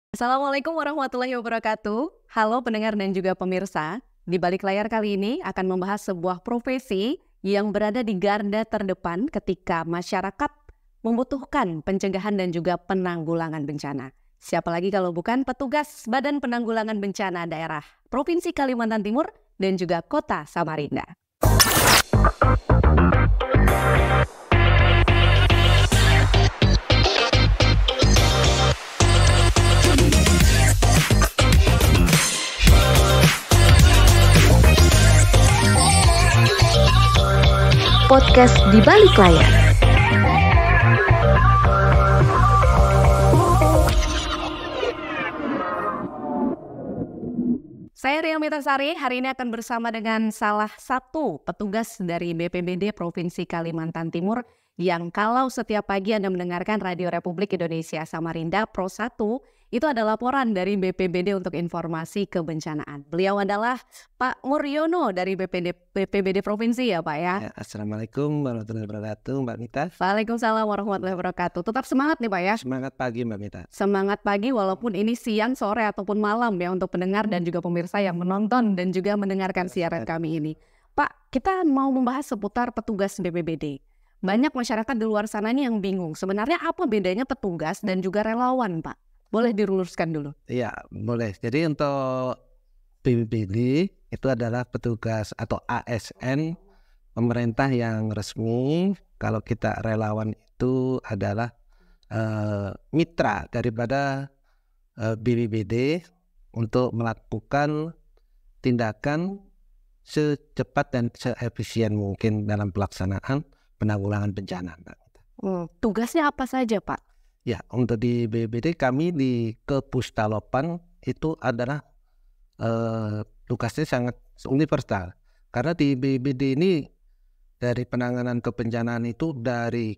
Assalamualaikum warahmatullahi wabarakatuh. Halo pendengar dan juga pemirsa. Di balik layar kali ini akan membahas sebuah profesi yang berada di garda terdepan ketika masyarakat membutuhkan pencegahan dan juga penanggulangan bencana. Siapa lagi kalau bukan petugas Badan Penanggulangan Bencana Daerah Provinsi Kalimantan Timur dan juga Kota Samarinda. Podcast di balik layar. Saya Ria Mitasari, hari ini akan bersama dengan salah satu petugas dari BPBD Provinsi Kalimantan Timur yang kalau setiap pagi Anda mendengarkan Radio Republik Indonesia Samarinda Pro 1, itu ada laporan dari BPBD untuk informasi kebencanaan. Beliau adalah Pak Muryono dari BPBD Provinsi ya Pak ya. Assalamualaikum warahmatullahi wabarakatuh Mbak Mita. Waalaikumsalam warahmatullahi wabarakatuh. Tetap semangat nih Pak ya. Semangat pagi Mbak Mita. Semangat pagi walaupun ini siang, sore ataupun malam ya untuk pendengar dan juga pemirsa yang menonton dan juga mendengarkan siaran kami ini. Pak, kita mau membahas seputar petugas BPBD. Banyak masyarakat di luar sana nih yang bingung. Sebenarnya apa bedanya petugas dan juga relawan, Pak? Boleh diluruskan dulu. Iya, boleh. Jadi untuk BPBD itu adalah petugas atau ASN pemerintah yang resmi. Kalau kita relawan itu adalah mitra daripada BPBD untuk melakukan tindakan secepat dan seefisien mungkin dalam pelaksanaan penanggulangan bencana. Tugasnya apa saja, Pak? Ya, untuk di BPBD kami di Kepustalopan itu adalah tugasnya sangat universal. Karena di BPBD ini dari penanganan kebencanaan itu dari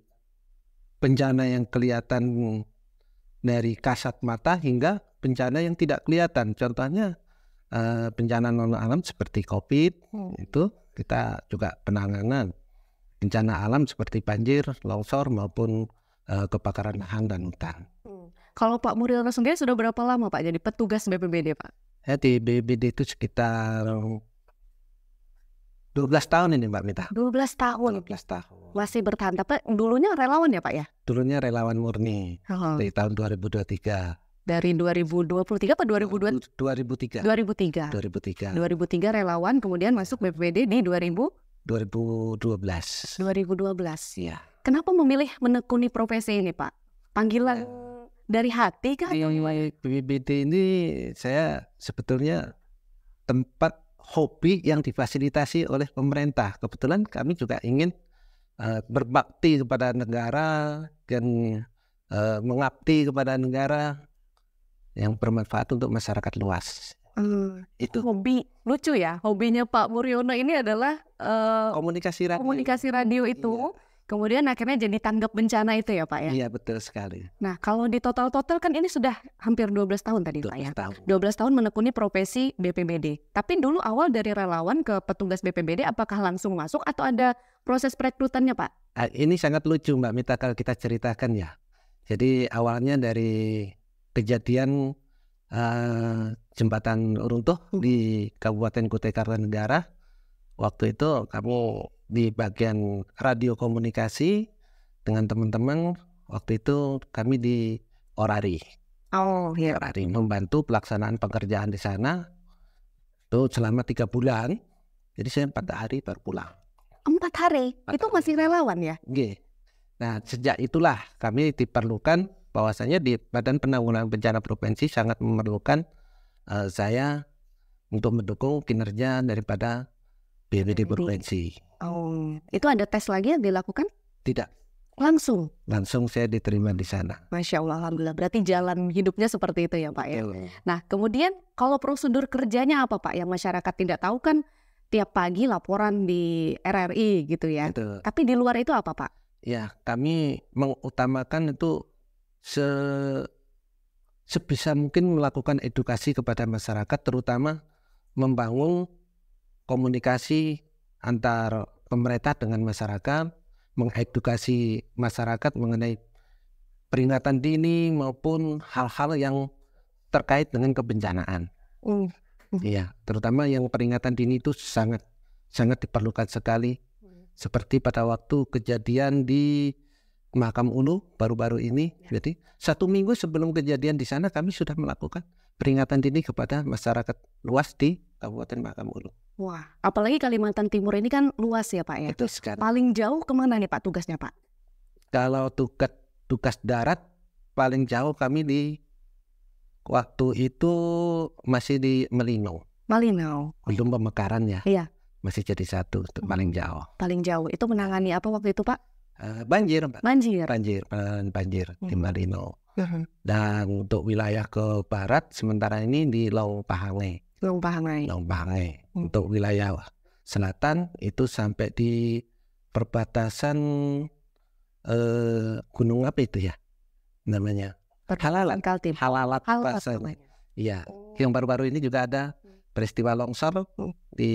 bencana yang kelihatan dari kasat mata hingga bencana yang tidak kelihatan. Contohnya bencana non alam seperti COVID itu kita juga penanganan. Bencana alam seperti banjir, longsor maupun kebakaran lahan dan hutan. Kalau Pak Muryono sendiri sudah berapa lama Pak jadi petugas BPBD Pak? Ya, di BPBD itu sekitar 12 tahun ini Mbak Mita. 12 tahun. 12 tahun. Masih bertahan, tapi dulunya relawan ya Pak ya? Dulunya relawan murni dari tahun 2023. Dari 2023 atau 2003. 2003. 2003 relawan, kemudian masuk BPBD di 2012. 2012. Iya. Kenapa memilih menekuni profesi ini Pak? Panggilan dari hati kan? BPBD ini saya sebetulnya tempat hobi yang difasilitasi oleh pemerintah. Kebetulan kami juga ingin berbakti kepada negara dan mengabdi kepada negara yang bermanfaat untuk masyarakat luas. Itu hobi lucu ya. Hobinya Pak Muryono ini adalah komunikasi radio itu. Iya. Kemudian akhirnya jadi tanggap bencana itu ya Pak ya? Iya, betul sekali. Nah kalau di total kan ini sudah hampir 12 tahun tadi Pak ya? 12 tahun menekuni profesi BPBD. Tapi dulu awal dari relawan ke petugas BPBD apakah langsung masuk atau ada proses perekrutannya Pak? Ini sangat lucu Mbak Mita kalau kita ceritakan ya. Jadi awalnya dari kejadian jembatan runtuh di Kabupaten Kutai Kartanegara. Waktu itu kamu di bagian radio komunikasi dengan teman-teman. Waktu itu kami di Orari. Oh iya. Orari membantu pelaksanaan pekerjaan di sana. Itu selama 3 bulan. Jadi saya 4 hari baru pulang. 4 hari? Itu masih relawan ya? Oke. Nah sejak itulah kami diperlukan bahwasanya di Badan Penanggulangan Bencana Provinsi sangat memerlukan saya untuk mendukung kinerja daripada BPBD Provinsi. Oh, itu ada tes lagi yang dilakukan? Tidak. Langsung saya diterima di sana. Masya Allah, alhamdulillah. Berarti jalan hidupnya seperti itu ya Pak ya. Nah kemudian kalau prosedur kerjanya apa Pak? Yang masyarakat tidak tahu kan tiap pagi laporan di RRI gitu ya. Itu. Tapi di luar itu apa Pak? Ya, kami mengutamakan itu sebisa mungkin melakukan edukasi kepada masyarakat, terutama membangun komunikasi antar pemerintah dengan masyarakat, mengedukasi masyarakat mengenai peringatan dini maupun hal-hal yang terkait dengan kebencanaan. Iya, terutama yang peringatan dini itu sangat diperlukan sekali. Seperti pada waktu kejadian di Makam Ulu baru-baru ini, jadi 1 minggu sebelum kejadian di sana kami sudah melakukan peringatan dini kepada masyarakat luas di Kabupaten Makam Ulu. Wah, apalagi Kalimantan Timur ini kan luas ya Pak ya. Itu sekarang. Paling jauh kemana nih Pak tugasnya Pak? Kalau tugas darat paling jauh kami di waktu itu masih di Melinau. Belum pemekaran ya. Iya. Masih jadi satu paling jauh. Paling jauh itu menangani apa waktu itu Pak? Banjir, Mbak. Banjir di Melinau. Dan untuk wilayah ke barat sementara ini di Long Pahangai. Untuk wilayah selatan itu sampai di perbatasan gunung apa itu ya namanya? Halalat. Iya. Yang baru-baru ini juga ada peristiwa longsor di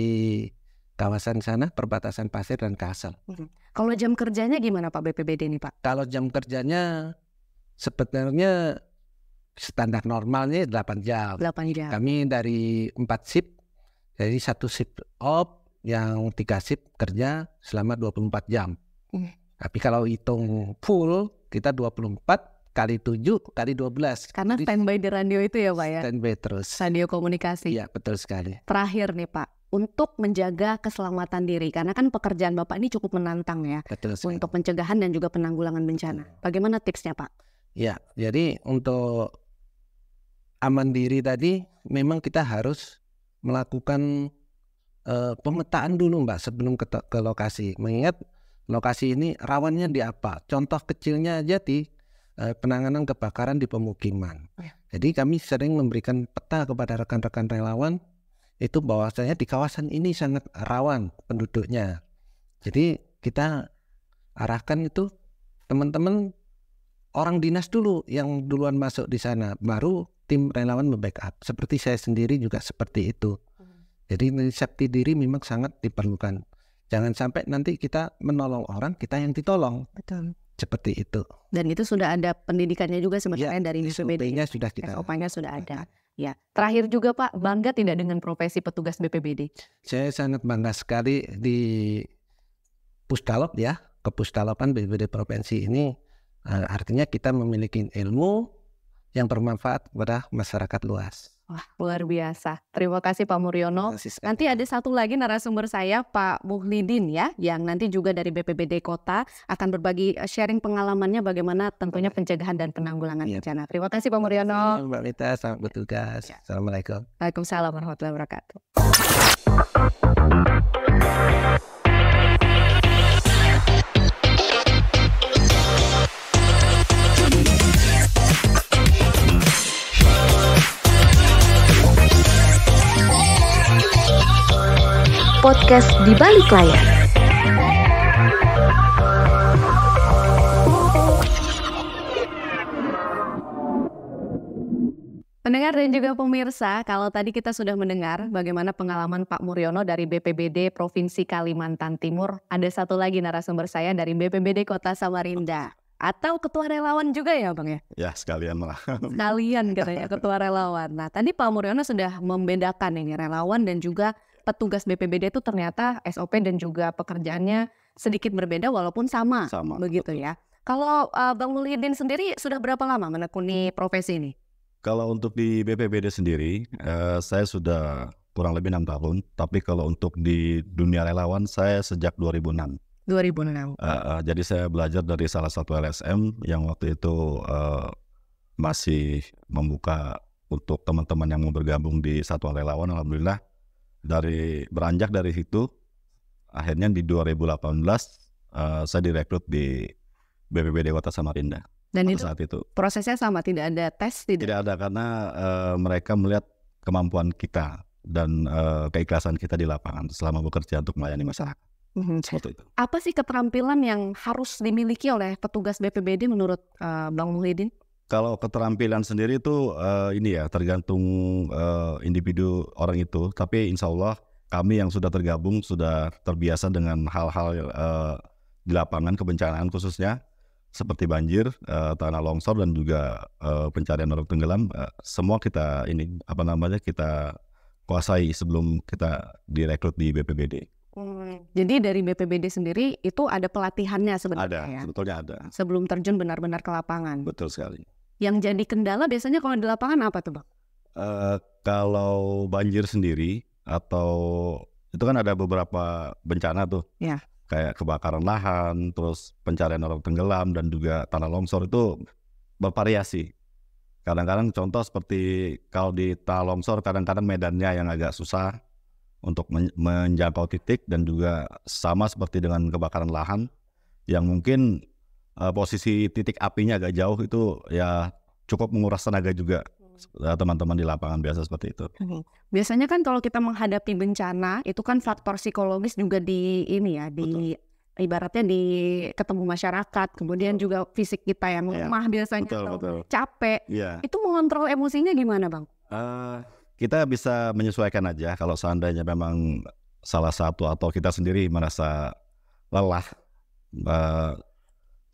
kawasan sana, perbatasan Pasir dan Kasel. Kalau jam kerjanya gimana Pak BPBD ini Pak? Kalau jam kerjanya sebenarnya standar normalnya 8 jam. Kami dari 4 shift, jadi 1 shift off, yang 3 shift kerja selama 24 jam. Tapi kalau hitung full kita 24 kali 7 kali 12. Karena standby di radio itu ya Pak ya? Standby terus. Radio komunikasi. Iya betul sekali. Terakhir nih Pak, untuk menjaga keselamatan diri, karena kan pekerjaan Bapak ini cukup menantang ya. Betul sekali. Untuk pencegahan dan juga penanggulangan bencana. Bagaimana tipsnya Pak? Ya, jadi untuk aman diri tadi memang kita harus melakukan pemetaan dulu Mbak sebelum ke lokasi. Mengingat lokasi ini rawannya di apa? Contoh kecilnya aja di penanganan kebakaran di pemukiman. Jadi kami sering memberikan peta kepada rekan-rekan relawan itu bahwasanya di kawasan ini sangat rawan penduduknya. Jadi kita arahkan itu teman-teman orang dinas dulu yang duluan masuk di sana, baru tim relawan membackup. Seperti saya sendiri juga seperti itu. Jadi safety diri memang sangat diperlukan. Jangan sampai nanti kita menolong orang, kita yang ditolong. Betul. Seperti itu. Dan itu sudah ada pendidikannya juga sebenarnya dari BPBD. SOP-nya sudah kita. SOP-nya sudah ada. Ya. Terakhir juga Pak, bangga tidak dengan profesi petugas BPBD? Saya sangat bangga sekali di Pusdalop ya, Kepusdalopan BPBD Provinsi ini. Artinya kita memiliki ilmu yang bermanfaat kepada masyarakat luas. Wah, luar biasa. Terima kasih Pak Muryono. Nanti ada satu lagi narasumber saya, Pak Muhlidin ya, yang nanti juga dari BPBD Kota akan berbagi sharing pengalamannya bagaimana tentunya pencegahan dan penanggulangan bencana. Terima kasih Pak Muryono. Mbak Mita, selamat bertugas. Assalamualaikum. Waalaikumsalam warahmatullahi wabarakatuh. Podcast di balik layar. Pendengar dan juga pemirsa, kalau tadi kita sudah mendengar bagaimana pengalaman Pak Muryono dari BPBD Provinsi Kalimantan Timur, ada satu lagi narasumber saya dari BPBD Kota Samarinda. Atau ketua relawan juga ya Bang ya? Ya sekalian lah. Sekalian katanya ketua relawan. Nah tadi Pak Muryono sudah membedakan ini relawan dan juga petugas BPBD itu ternyata SOP dan juga pekerjaannya sedikit berbeda walaupun sama. Begitu ya. Kalau Bang Muhlidin sendiri sudah berapa lama menekuni profesi ini? Kalau untuk di BPBD sendiri, saya sudah kurang lebih 6 tahun. Tapi kalau untuk di dunia relawan, saya sejak 2006. 2006. Jadi saya belajar dari salah satu LSM yang waktu itu masih membuka untuk teman-teman yang mau bergabung di satuan relawan. Alhamdulillah beranjak dari situ, akhirnya di 2018 saya direkrut di BPBD Kota Samarinda. Dan itu saat itu prosesnya sama, tidak ada tes? Tidak ada, karena mereka melihat kemampuan kita dan keikhlasan kita di lapangan selama bekerja untuk melayani masyarakat. Seperti itu. Apa sih keterampilan yang harus dimiliki oleh petugas BPBD menurut Bang Muhlidin? Kalau keterampilan sendiri itu ini ya tergantung individu orang itu. Tapi insya Allah kami yang sudah tergabung sudah terbiasa dengan hal-hal di lapangan kebencanaan khususnya. seperti banjir, tanah longsor dan juga pencarian orang tenggelam, semua kita kita kuasai sebelum kita direkrut di BPBD. Jadi dari BPBD sendiri itu ada pelatihannya sebenarnya ya? Sebetulnya ada. Sebelum terjun benar-benar ke lapangan. Betul sekali. Yang jadi kendala biasanya kalau di lapangan apa tuh Bang? Kalau banjir sendiri atau itu kan ada beberapa bencana tuh. Ya. Kayak kebakaran lahan, terus pencarian orang tenggelam dan juga tanah longsor itu bervariasi. Kadang-kadang contoh seperti kalau di tanah longsor kadang-kadang medannya yang agak susah untuk menjangkau titik, dan juga sama seperti dengan kebakaran lahan yang mungkin posisi titik apinya agak jauh, itu ya cukup menguras tenaga juga teman-teman di lapangan biasa seperti itu. Biasanya kan kalau kita menghadapi bencana itu kan faktor psikologis juga ibaratnya di ketemu masyarakat, kemudian juga fisik kita yang lemah biasanya atau capek. Itu mengontrol emosinya gimana Bang? Kita bisa menyesuaikan aja kalau seandainya memang salah satu atau kita sendiri merasa lelah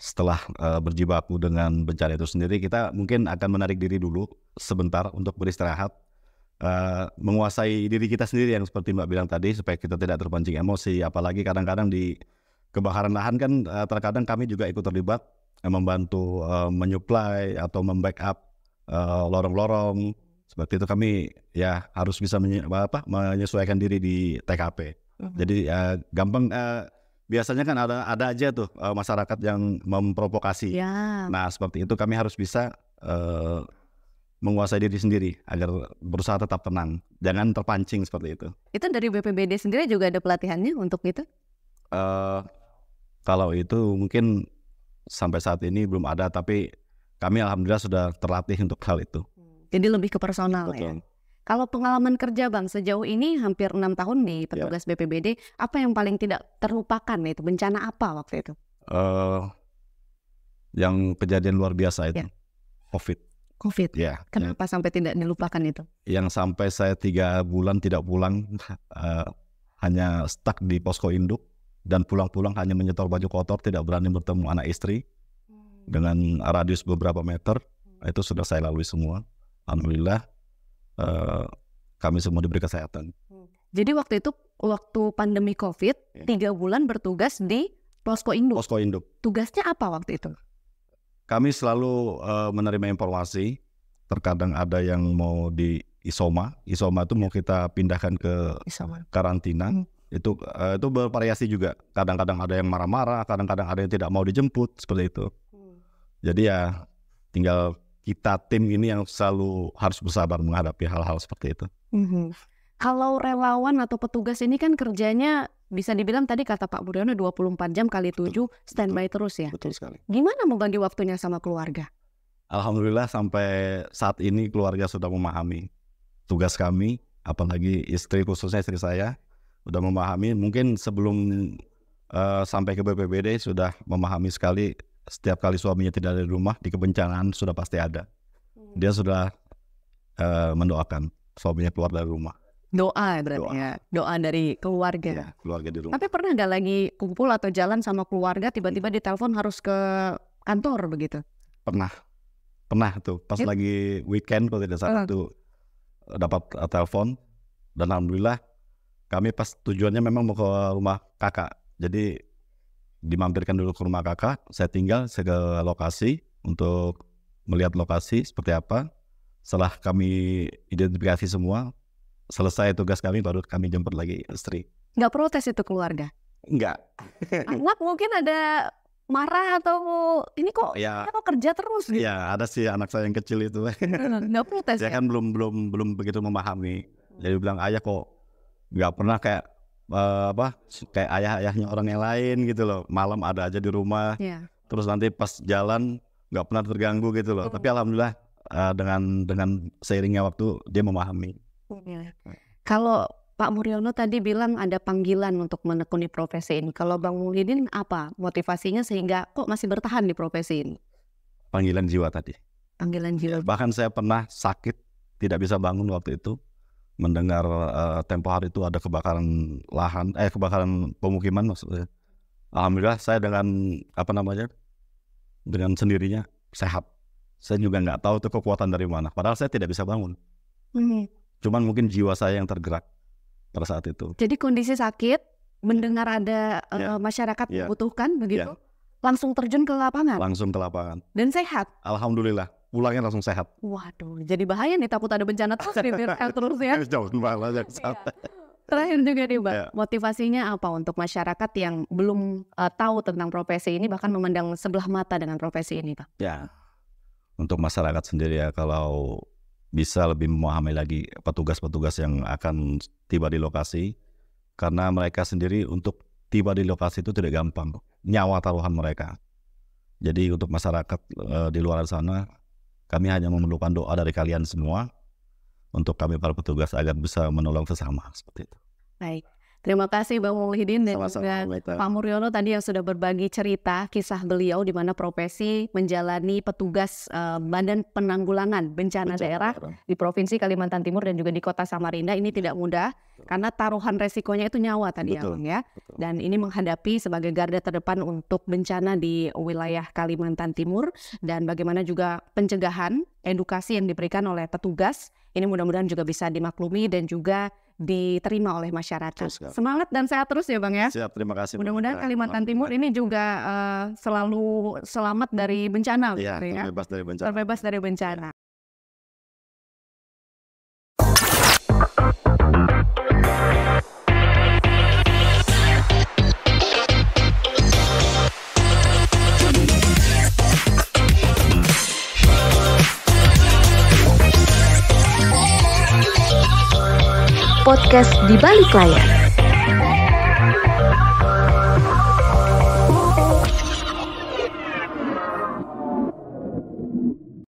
setelah berjibaku dengan bencana itu sendiri, kita mungkin akan menarik diri dulu sebentar untuk beristirahat, menguasai diri kita sendiri yang seperti Mbak bilang tadi, supaya kita tidak terpancing emosi. Apalagi kadang-kadang di kebakaran lahan kan terkadang kami juga ikut terlibat membantu menyuplai atau membackup lorong-lorong. Seperti itu kami ya harus bisa menyesuaikan diri di TKP. Jadi gampang. Biasanya kan ada aja tuh masyarakat yang memprovokasi. Nah seperti itu kami harus bisa menguasai diri sendiri agar berusaha tetap tenang, jangan terpancing seperti itu. Itu dari BPBD sendiri juga ada pelatihannya untuk itu? Kalau itu mungkin sampai saat ini belum ada, tapi kami alhamdulillah sudah terlatih untuk hal itu. Jadi lebih ke personal. Betul. Ya. Kalau pengalaman kerja Bang, sejauh ini hampir 6 tahun di petugas BPBD, apa yang paling tidak terlupakan itu? Bencana apa waktu itu? Yang kejadian luar biasa itu, COVID. Ya. Kenapa sampai tidak dilupakan itu? Yang sampai saya 3 bulan tidak pulang, hanya stuck di posko induk, dan pulang-pulang hanya menyetor baju kotor, tidak berani bertemu anak istri, dengan radius beberapa meter, itu sudah saya lalui semua. Alhamdulillah. Kami semua diberi kesehatan. Jadi waktu itu, waktu pandemi COVID, 3 bulan bertugas di posko induk. Posko induk. Tugasnya apa waktu itu? Kami selalu menerima informasi. Terkadang ada yang mau di isoma itu mau kita pindahkan ke karantina. Itu bervariasi juga. Kadang-kadang ada yang marah-marah, kadang-kadang ada yang tidak mau dijemput, seperti itu. Jadi ya tinggal kita tim ini yang selalu harus bersabar menghadapi hal-hal seperti itu. Kalau relawan atau petugas ini kan kerjanya bisa dibilang tadi kata Pak Muriono 24 jam kali 7 standby terus ya. Betul sekali. Gimana membagi waktunya sama keluarga? Alhamdulillah sampai saat ini keluarga sudah memahami tugas kami, apalagi istri, khususnya istri saya sudah memahami. Mungkin sebelum sampai ke BPBD sudah memahami sekali. Setiap kali suaminya tidak ada di rumah, di kebencanaan sudah pasti ada. Dia sudah mendoakan suaminya keluar dari rumah. Doa berarti ya? Doa dari keluarga. Ya, keluarga di rumah. Tapi pernah nggak lagi kumpul atau jalan sama keluarga, tiba-tiba ditelepon harus ke kantor begitu? Pernah tuh. Pas lagi weekend kalau tidak salah tuh dapat telepon. Dan alhamdulillah kami pas tujuannya memang mau ke rumah kakak. Jadi dimampirkan dulu ke rumah kakak, saya ke lokasi untuk melihat lokasi seperti apa. Setelah kami identifikasi semua, selesai tugas kami, baru kami jemput lagi istri. Nggak protes itu keluarga? Nggak. Anak mungkin ada marah atau ini kok kerja terus gitu? Ya ada sih anak saya yang kecil itu. Nggak protes ya? Kan belum begitu memahami. Jadi bilang ayah kok nggak pernah kayak ayah-ayahnya orang yang lain gitu loh. Malam ada aja di rumah. Terus nanti pas jalan nggak pernah terganggu gitu loh. Tapi alhamdulillah dengan seiringnya waktu dia memahami. Kalau Pak Muriono tadi bilang ada panggilan untuk menekuni profesi ini. Kalau Bang Muhyiddin apa motivasinya sehingga kok masih bertahan di profesi ini? Panggilan jiwa tadi. Panggilan jiwa. Bahkan saya pernah sakit, tidak bisa bangun waktu itu. Mendengar tempo hari itu ada kebakaran lahan, kebakaran pemukiman maksudnya. Alhamdulillah saya dengan dengan sendirinya sehat. Saya juga nggak tahu itu kekuatan dari mana. Padahal saya tidak bisa bangun. Cuman mungkin jiwa saya yang tergerak pada saat itu. Jadi kondisi sakit, mendengar ada masyarakat membutuhkan begitu, langsung terjun ke lapangan. Langsung ke lapangan. Dan sehat. Alhamdulillah, pulangnya langsung sehat. Waduh, jadi bahaya nih, takut ada bencana terus ya. Jauh banget. Terakhir juga nih Mbak, motivasinya apa untuk masyarakat yang belum tahu tentang profesi ini, bahkan memandang sebelah mata dengan profesi ini Pak? Ya, untuk masyarakat sendiri ya, kalau bisa lebih memahami lagi petugas-petugas yang akan tiba di lokasi, karena mereka sendiri untuk tiba di lokasi itu tidak gampang, nyawa taruhan mereka. Jadi untuk masyarakat di luar sana, kami hanya memerlukan doa dari kalian semua untuk kami para petugas agar bisa menolong sesama seperti itu. Baik, terima kasih Bang Mulyidin dan juga Pak Muryono tadi yang sudah berbagi cerita kisah beliau di mana profesi menjalani petugas Badan Penanggulangan Bencana Daerah di Provinsi Kalimantan Timur dan juga di Kota Samarinda. Ini tidak mudah karena taruhan resikonya itu nyawa tadi ya Bang ya. Dan ini menghadapi sebagai garda terdepan untuk bencana di wilayah Kalimantan Timur, dan bagaimana juga pencegahan, edukasi yang diberikan oleh petugas ini mudah-mudahan juga bisa dimaklumi dan juga diterima oleh masyarakat. Semangat dan sehat terus ya Bang ya. Siap, terima kasih. Mudah-mudahan Kalimantan Timur ini juga selalu selamat dari bencana. Iya, terbebas dari bencana. Terbebas dari bencana. Podcast Di Balik Layar.